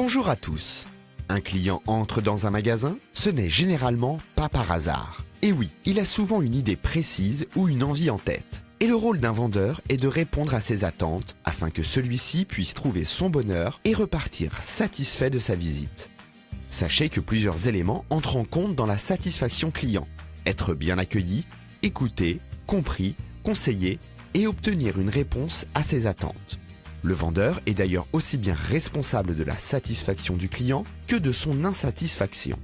Bonjour à tous. Un client entre dans un magasin, ce n'est généralement pas par hasard. Et oui, il a souvent une idée précise ou une envie en tête. Et le rôle d'un vendeur est de répondre à ses attentes afin que celui-ci puisse trouver son bonheur et repartir satisfait de sa visite. Sachez que plusieurs éléments entrent en compte dans la satisfaction client. Être bien accueilli, écouté, compris, conseillé et obtenir une réponse à ses attentes. Le vendeur est d'ailleurs aussi bien responsable de la satisfaction du client que de son insatisfaction.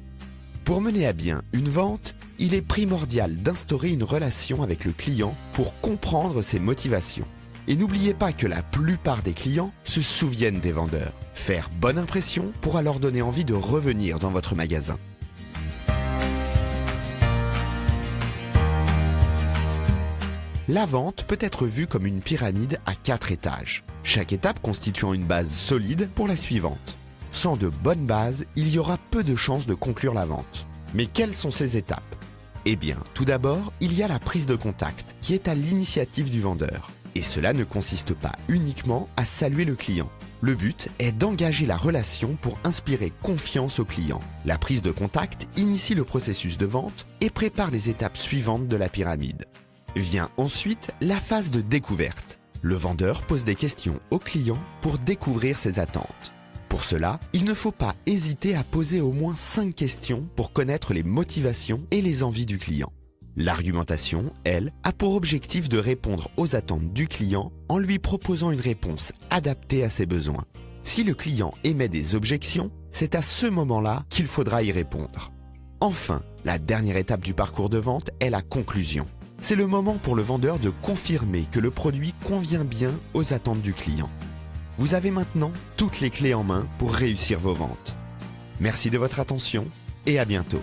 Pour mener à bien une vente, il est primordial d'instaurer une relation avec le client pour comprendre ses motivations. Et n'oubliez pas que la plupart des clients se souviennent des vendeurs. Faire bonne impression pourra leur donner envie de revenir dans votre magasin. La vente peut être vue comme une pyramide à 4 étages, chaque étape constituant une base solide pour la suivante. Sans de bonnes bases, il y aura peu de chances de conclure la vente. Mais quelles sont ces étapes ? Eh bien, tout d'abord, il y a la prise de contact, qui est à l'initiative du vendeur. Et cela ne consiste pas uniquement à saluer le client. Le but est d'engager la relation pour inspirer confiance au client. La prise de contact initie le processus de vente et prépare les étapes suivantes de la pyramide. Vient ensuite la phase de découverte. Le vendeur pose des questions au client pour découvrir ses attentes. Pour cela, il ne faut pas hésiter à poser au moins 5 questions pour connaître les motivations et les envies du client. L'argumentation, elle, a pour objectif de répondre aux attentes du client en lui proposant une réponse adaptée à ses besoins. Si le client émet des objections, c'est à ce moment-là qu'il faudra y répondre. Enfin, la dernière étape du parcours de vente est la conclusion. C'est le moment pour le vendeur de confirmer que le produit convient bien aux attentes du client. Vous avez maintenant toutes les clés en main pour réussir vos ventes. Merci de votre attention et à bientôt.